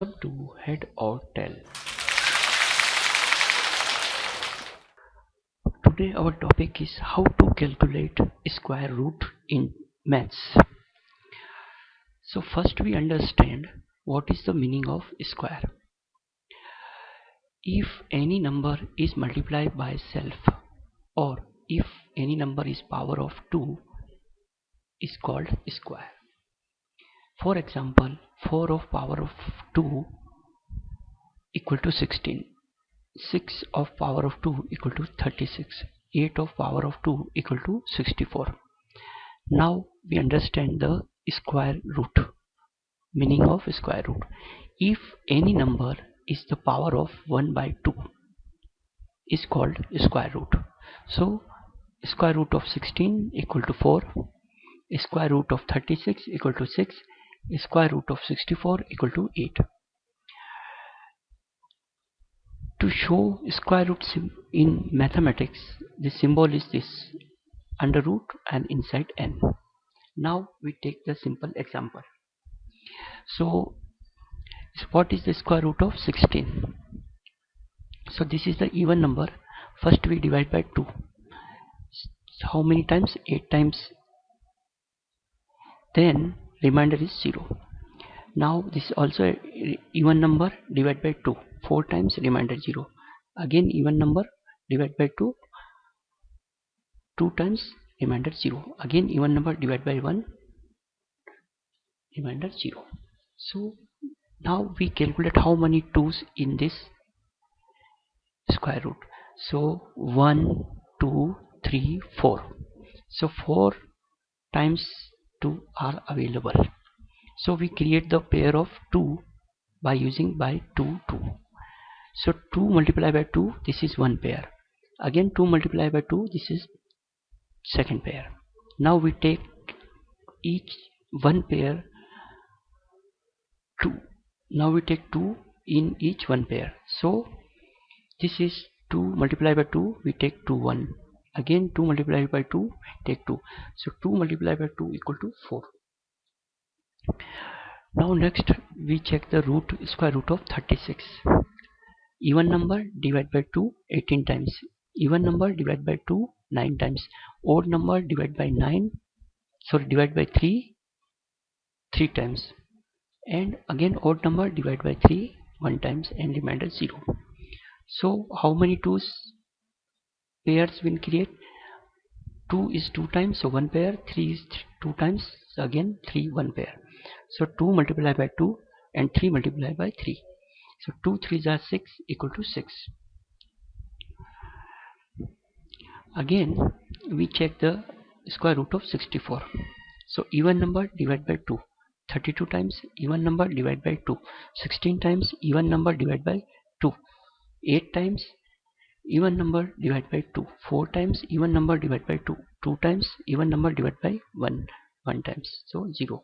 To head or tail. Today our topic is how to calculate square root in maths. So first we understand what is the meaning of square. If any number is multiplied by self, or if any number is power of 2, is called square. For example, 4 of power of 2 equal to 16. 6 of power of 2 equal to 36. 8 of power of 2 equal to 64. Now we understand the square root, meaning of square root. If any number is the power of 1 by 2 is called square root. So square root of 16 equal to 4, square root of 36 equal to 6, square root of 64 equal to 8. To show square roots in mathematics, the symbol is this, under root and inside n. Now we take the simple example. So what is the square root of 16? So this is the even number. First we divide by 2. How many times? 8 times. Then remainder is 0. Now this is also a even number, divide by 2. 4 times, remainder 0. Again even number, divide by 2. 2 times, remainder 0. Again even number, divide by 1. Remainder 0. So now we calculate how many 2's in this square root. So 1, 2, 3, 4. So 4 times 2 are available. So we create the pair of 2 by using by 2, 2. So 2 multiplied by 2, this is one pair. Again 2 multiplied by 2, this is second pair. Now we take each one pair 2. Now we take 2 in each one pair. So this is 2 multiplied by 2, we take 2, 1. Again 2 multiplied by 2, take 2. So 2 multiplied by 2 equal to 4. Now next we check the square root of 36. Even number divide by 2 18 times. Even number divide by 2 9 times. Odd number divide by 3 3 times. And again odd number divide by 3 1 times and remainder 0. So how many 2's pairs will create? 2 is 2 times, so 1 pair. 3 is 2 times, so again 3 1 pair. So 2 multiplied by 2 and 3 multiplied by 3. So 2 3s are 6 equal to 6. Again we check the square root of 64. So even number divide by 2. 32 times, even number divide by 2. 16 times, even number divide by 2. 8 times, even number divide by 2. 4 times, even number divide by 2. 2 times, even number divide by 1. 1 times, so 0.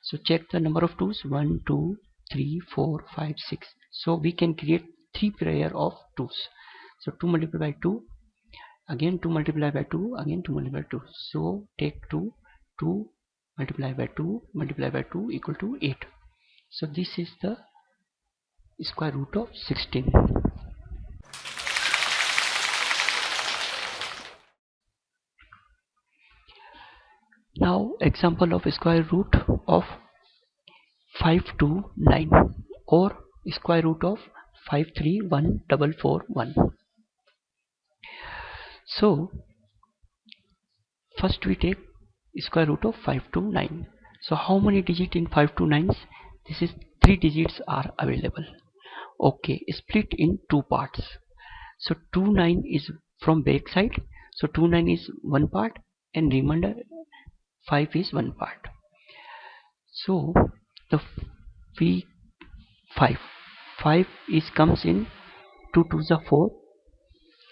So check the number of 2's. 1 2 3 4 5 6. So we can create 3 pair of 2's. So 2 multiplied by 2, again 2 multiplied by 2, again 2 multiplied by 2. So take 2, 2 multiplied by 2 equal to 8. So this is the square root of 16. Now example of square root of 529 or square root of 531441. So first we take square root of 529. So how many digits in 529s? This is 3 digits are available. Okay, split in 2 parts. So 29 is from back side. So 29 is one part and remainder 5 is one part. So the we 5 is comes in 2 2s are 4,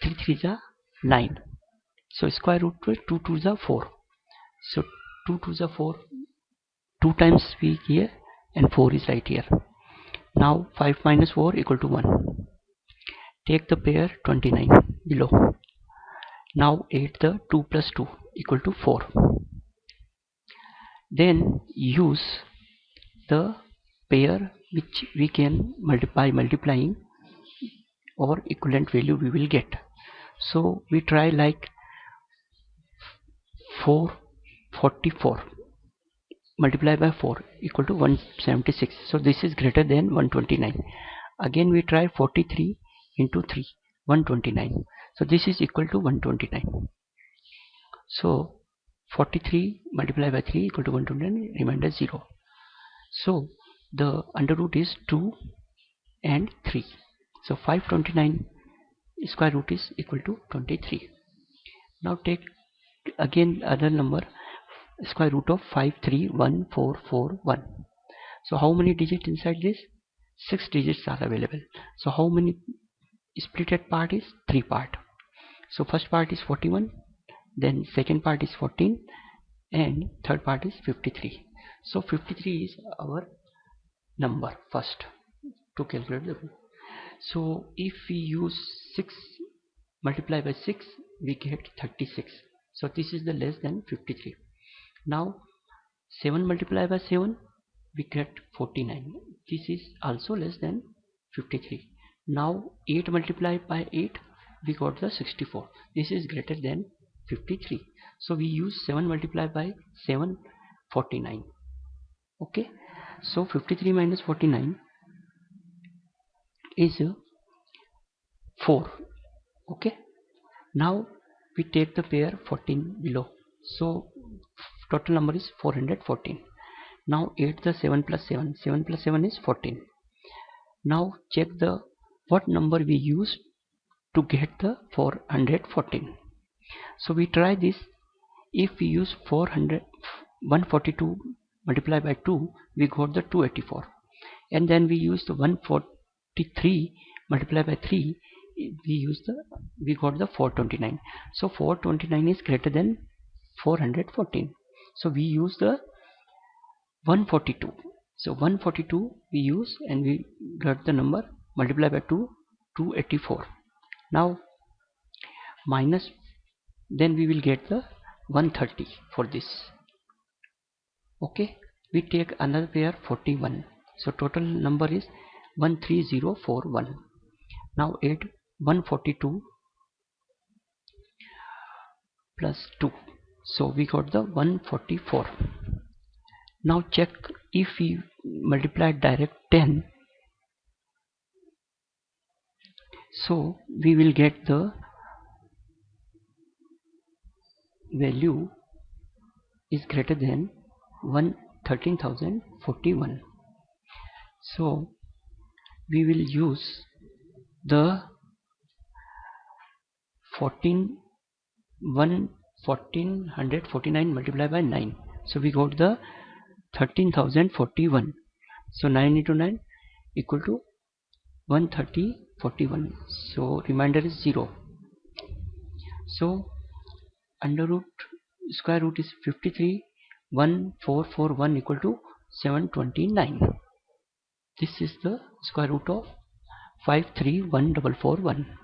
3 3s are 9. So square root of 2 2s are 4. So 2 2s are 4. 2 times we here and 4 is right here. Now 5 minus 4 equal to 1. Take the pair 29 below. Now 8 the 2 plus 2 equal to 4. Then use the pair which we can multiplying or equivalent value we will get. So we try like 444 multiplied by 4 equal to 176. So this is greater than 129. Again we try 43 into 3, 129. So this is equal to 129. So 43 multiplied by 3 equal to 129, remainder 0. So the under root is 2 and 3. So 529 square root is equal to 23. Now take again other number, square root of 531441. So how many digits inside this? 6 digits are available. So how many splitted part is? 3 part. So first part is 41, then second part is 14, and third part is 53. So 53 is our number first to calculate the. So if we use 6 multiply by 6, we get 36. So this is the less than 53. Now 7 multiply by 7, we get 49. This is also less than 53. Now 8 multiplied by 8, we got the 64. This is greater than 53. So we use 7 multiplied by 7, 49. Okay. So 53 minus 49 is 4. Okay. Now we take the pair 14 below. So total number is 414. Now 8 the 7 plus 7. 7 plus 7 is 14. Now check the what number we use to get the 414. So we try this. If we use 142 multiplied by 2, we got the 284. And then we use the 143 multiplied by 3, we got the 429. So 429 is greater than 414. So we use the 142. So 142 we use and we got the number multiplied by 2, 284. Now minus, then we will get the 130 for this. Okay, we take another pair 41. So total number is 13041. Now add 142 plus 2. So we got the 144. Now check if we multiply direct 10. So we will get the value is greater than 13,041. So we will use the 1449 multiplied by 9. So we got the 13,041. So 9 into 9 equal to 13041. So remainder is 0. So under root square root is 53. 1441 equal to 729. This is the square root of 531441.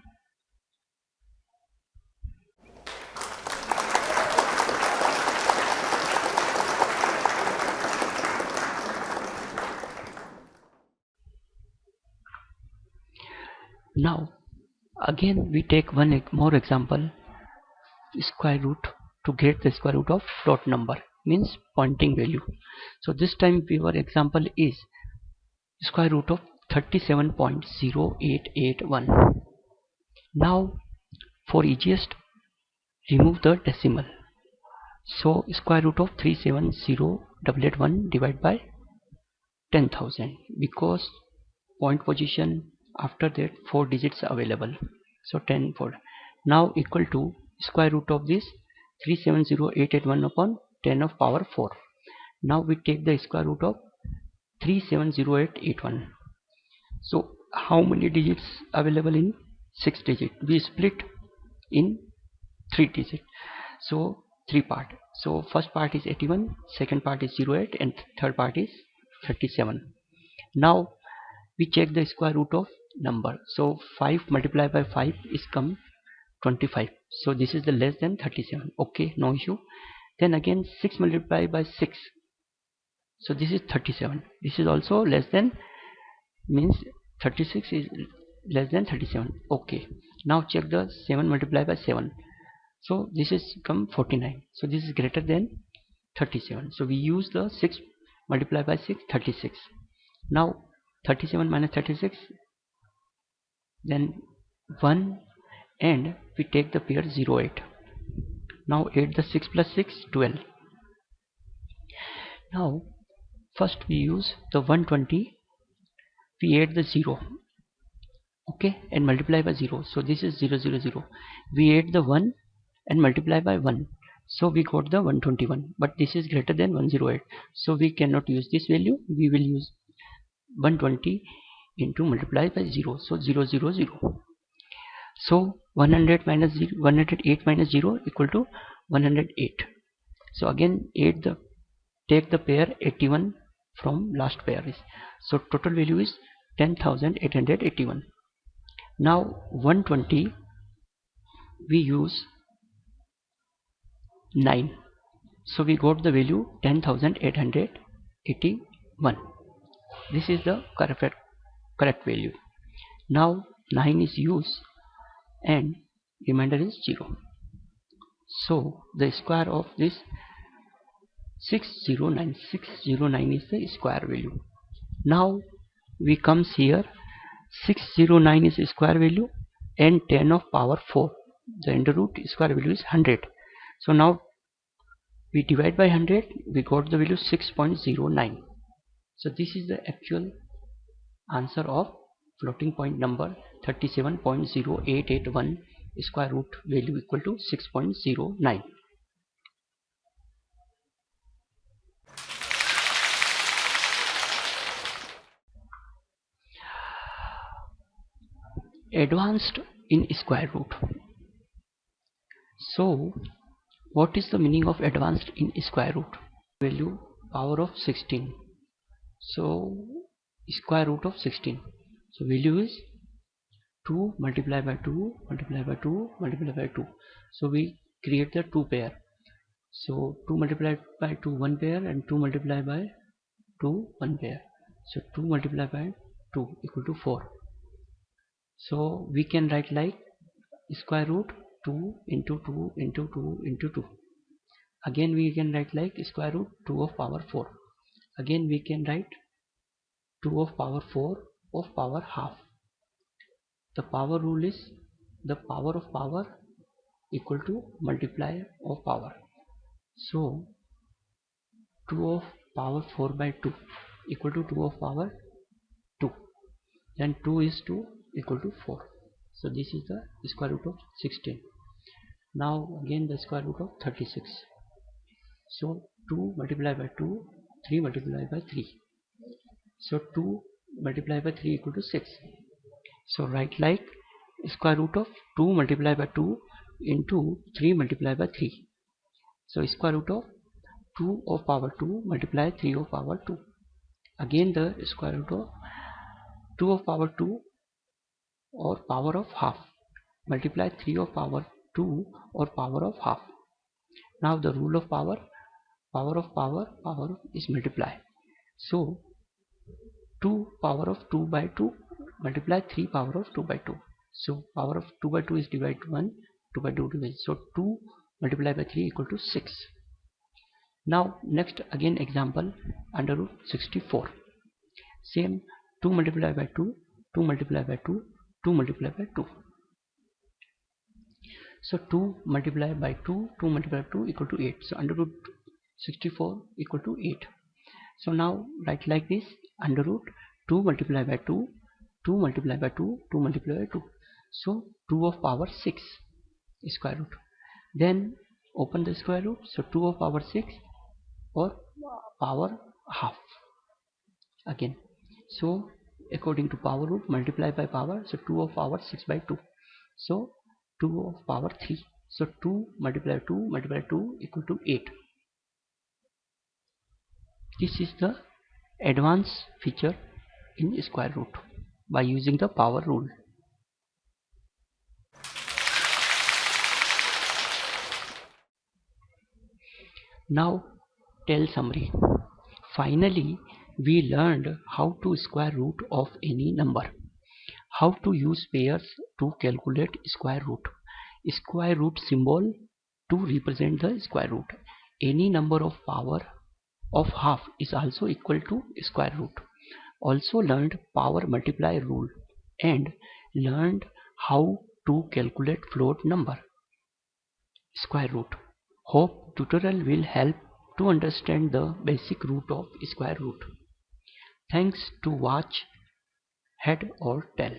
Now again we take one more example, square root to get the square root of float number, means pointing value. So this time our example is square root of 37.0881. Now for easiest, remove the decimal. So square root of 370,881 divided by 10,000, because point position after that 4 digits available. So 10 4. Now equal to square root of this 370,881 upon 10 of power 4. Now we take the square root of 370881. So how many digits available in 6 digit? We split in 3 digit. So 3 part. So first part is 81, second part is 08, and third part is 37. Now we check the square root of number. So 5 multiplied by 5 is come 25. So this is the less than 37. Okay, no issue. Then again 6 multiplied by 6. So this is 37. This is also less than means 36 is less than 37. Okay, now check the 7 multiplied by 7. So this is come 49. So this is greater than 37. So we use the 6 multiplied by 6, 36. Now 37 minus 36, then 1, and we take the pair 0, 8. Now add the 6 plus 6, 12. Now first we use the 120, we add the 0, okay, and multiply by 0. So this is 0, 0, 0. We add the 1 and multiply by 1. So we got the 121, but this is greater than 108. So we cannot use this value. We will use 120 into multiply by 0. So 0, 0, 0. So 100 minus 0, 108 minus 0 equal to 108. So again take the pair 81 from last pair. So total value is 10,881. Now 120 we use 9. So we got the value 10,881. This is the correct value. Now 9 is used and remainder is 0. So the square of this 609 is the square value. Now we comes here, 609 is square value and 10 of power 4. The under root square value is 100. So now we divide by 100, we got the value 6.09. So this is the actual answer of floating point number 37.0881, square root value equal to 6.09. Advanced in square root. So what is the meaning of advanced in square root? Value power of 16. So square root of 16. So value is 2 multiplied by 2 multiplied by 2 multiplied by 2. So we create the 2 pair. So 2 multiplied by 2, 1 pair, and 2 multiplied by 2, 1 pair. So 2 multiplied by 2 equal to 4. So we can write like square root 2 into 2 into 2 into 2. Again we can write like square root 2 of power 4. Again we can write 2 of power 4 of power half. The power rule is the power of power equal to multiplier of power. So 2 of power 4 by 2 equal to 2 of power 2. Then 2 is 2 equal to 4. So this is the square root of 16. Now again the square root of 36. So 2 multiplied by 2, 3 multiplied by 3. So 2 multiplied by 3 equal to 6. So write like square root of 2 multiplied by 2 into 3 multiplied by 3. So square root of 2 of power 2 multiply 3 of power 2. Again the square root of 2 of power 2 or power of half multiply 3 of power 2 or power of half. Now the rule of power of power is multiply. So 2 power of 2 by 2 multiply 3 power of 2 by 2. So power of 2 by 2 is divided 1, 2 by 2 divided. So 2 multiplied by 3 equal to 6. Now next again example under root 64. Same 2 multiplied by 2, 2 multiplied by 2, 2 multiplied by 2. So 2 multiplied by 2, 2 multiplied by 2 equal to 8. So under root 64 equal to 8. So now write like this, under root 2 multiplied by 2, 2 multiplied by 2, 2 multiplied by 2. So 2 of power 6 square root. Then open the square root. So 2 of power 6 or power half again. So according to power rule multiply by power. So 2 of power 6 by 2. So 2 of power 3. So 2 multiplied by 2 equal to 8. This is the advanced feature in square root by using the power rule. Now tell summary. Finally we learned how to square root of any number, how to use pairs to calculate square root, square root symbol to represent the square root. Any number of power of half is also equal to square root. Also learned power multiply rule and learned how to calculate float number square root. Hope tutorial will help to understand the basic root of square root. Thanks to watch Head or Tail.